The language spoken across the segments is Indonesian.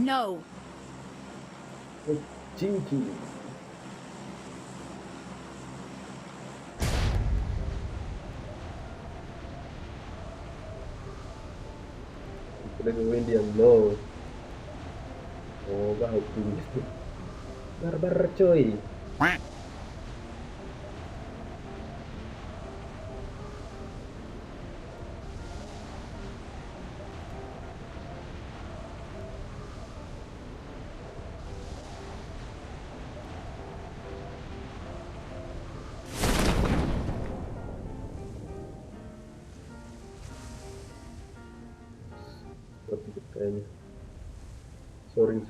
No. Cinci. Kita gawin dia no. Oh, bahaya tinggi. Barbar coy. Seperti kayaknya. Sorry.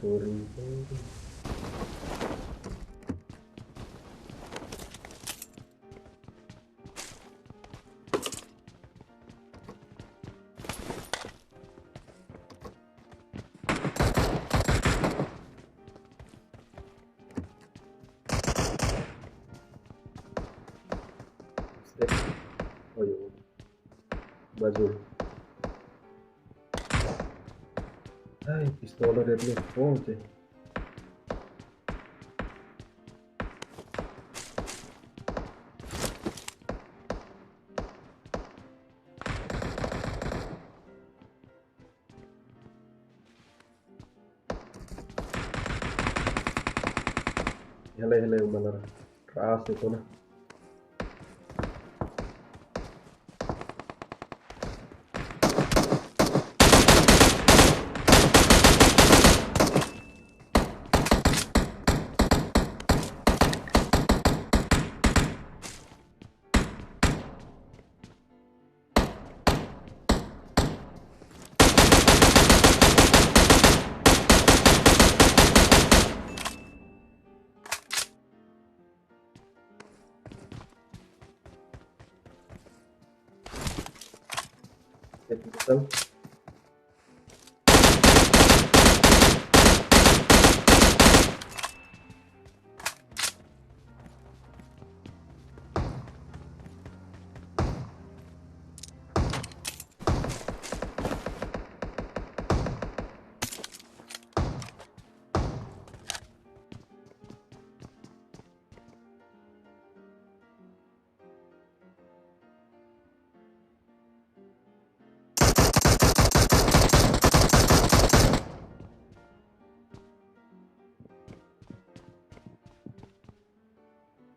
Oh iya. Bazul. Ai, pistola deadly forte. Hele malar. Keras itu nah. Betul.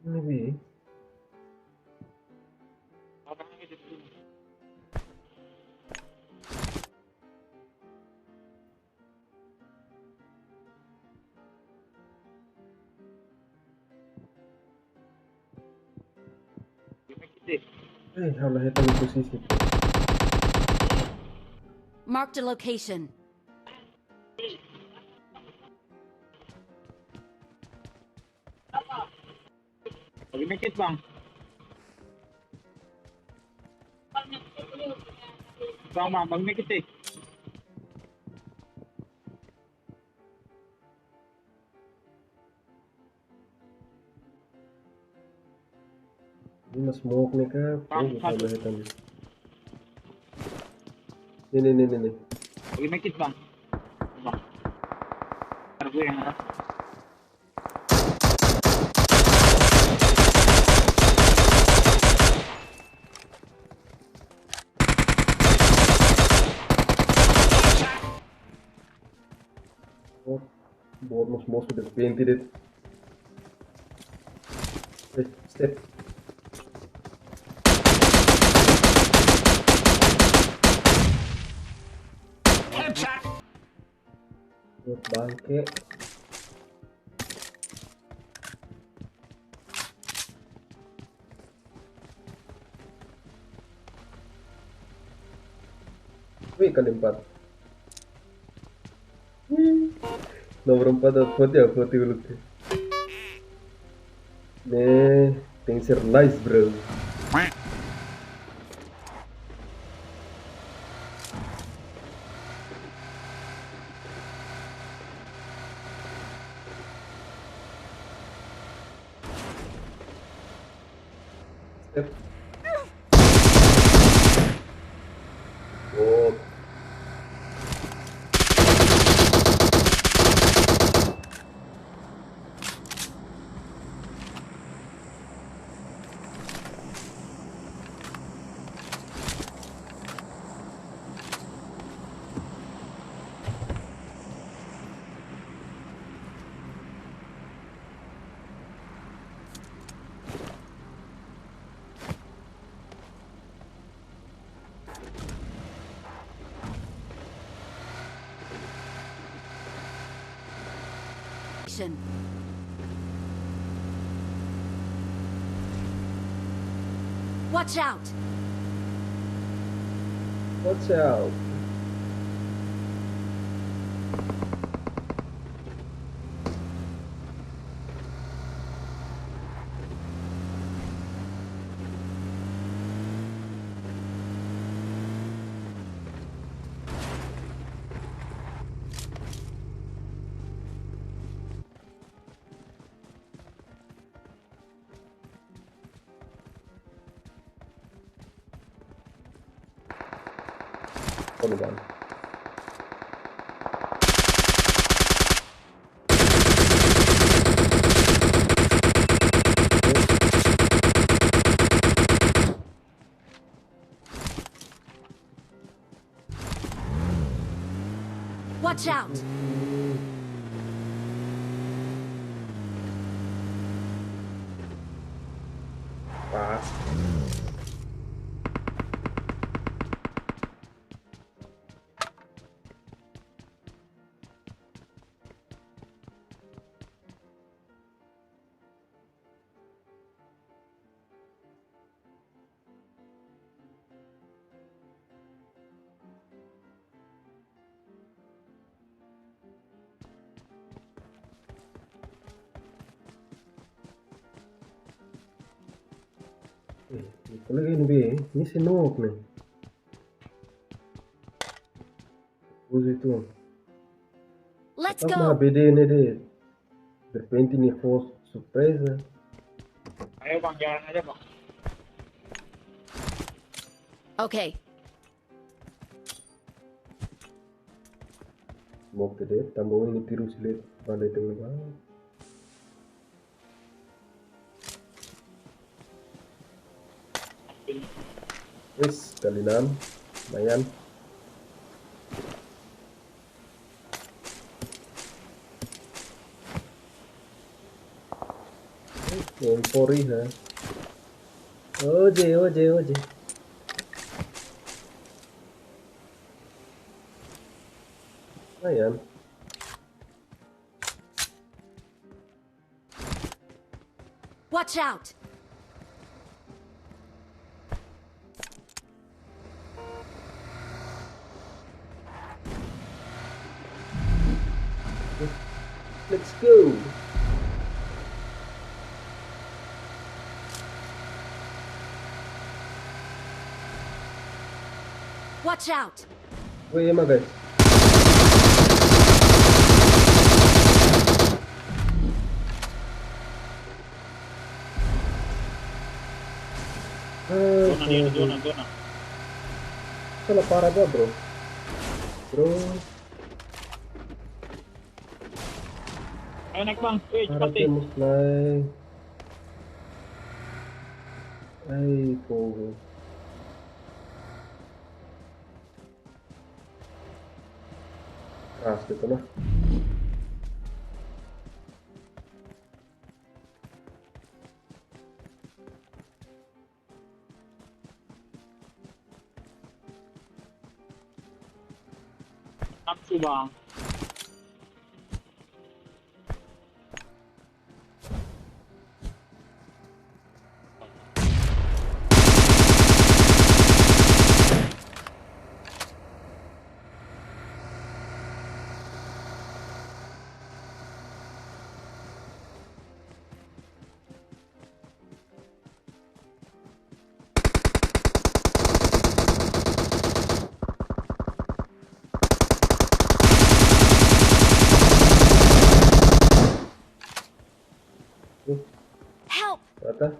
Maybe. Habla esta posisi. Marked a location. Lagi medkit bang. Bang medkit eh. Ini mas smoke nih kak. Bang, Habla hitam. Nih. Lagi medkit bang. Bang. Ntar gue yang ada. Oh, buat mas sudah painted it. Step. Buat bangke. Wih, kali 4. Nomor 4 dapat ya foto dulu. Nih, things are nice bro. Step. Oh. location. Watch out! Watch out. Hold on. Watch out! Pas. Kalau lagi ni senok nih. Uso itu. Let's Apa mah go! BD ini deh. Berpenti nih force surpresa. Ayo bang, jalan aja bang. Okay, Mau ke deh, tambah ini tiru silet pandai dengan banget. Wis, kali 6, lumayan. Empori ha. Oje. Lumayan. watch out! Let's go. Watch out! Wih, emang guys. Zona dia, zona. Salah parah gua, bro. Ayo naik bang, cepat Parah deh. musnah. Ay, pogo. Keras gitu lah. Nafsu bang. Help! Rata.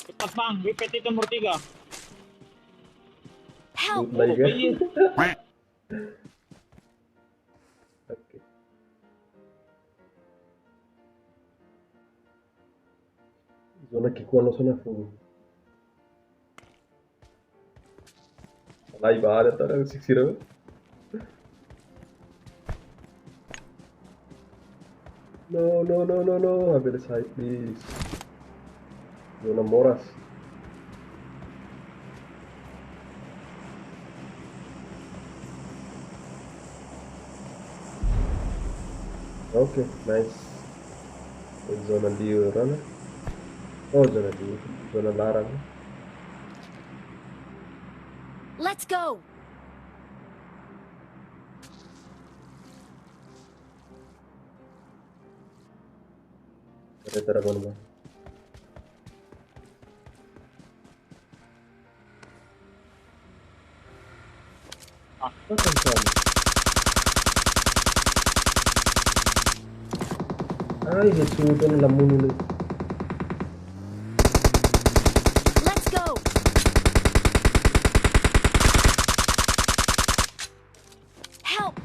Cepat bang, WPT nomor 3. Help! Lagi kan? Iya. Oke. Zona kikuan zona full. Salah ibarat orang siksira. No. Have the side, please. Zona moras. Oke, nice. Zona diurang. Oh, zona diurang. Zona larang. Let's go. Ada Dragon Bang. Apa kan sama? Ay, Jesús, lamun ini. Let's go. Help.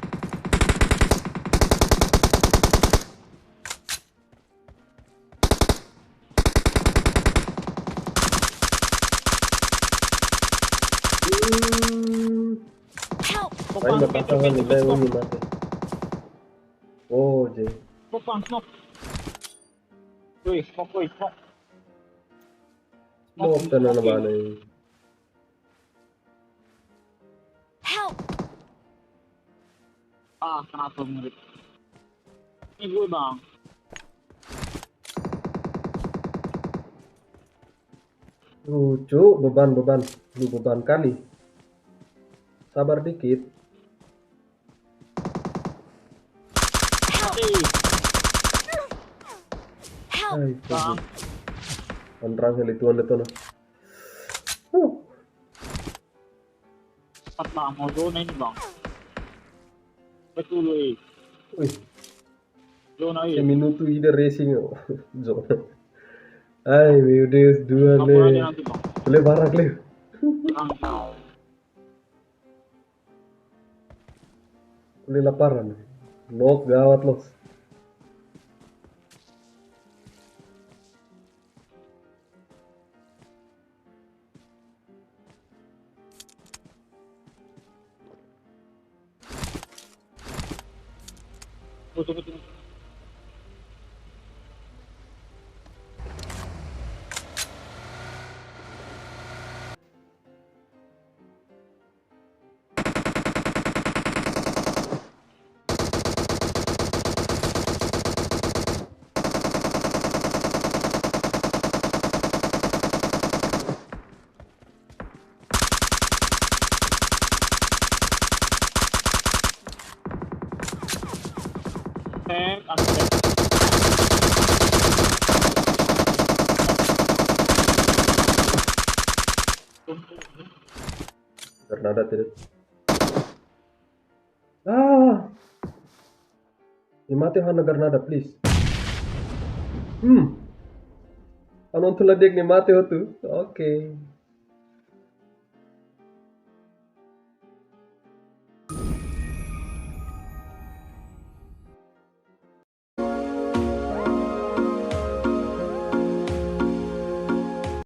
Help. Ay, matatangan nila yung ini mati. Oh, Jay. Smoke bang, smoke. Uy, smoke, uy, smoke. Smoke na naman eh. Help. Ah, kenapa murid? Ini gue bang. Lucu, beban. Lu beban kali. Sabar dikit. Mati. Help. Ay, Bang. Penerang helituan itu nah. Cepat bang, mau zona ini bang. Betul uy. Wih, Zona se ini. minuto ida racing oh. Zona. Ay, meu Deus, dua Kamu aja le. nanti bang. Boleh barak le. Bang. Boleh laparan. Nok gawat los. Betul. Granada tidak. Ah. Ni mati hana Granada please. Anon tuladeg ni mati hotu. Oke.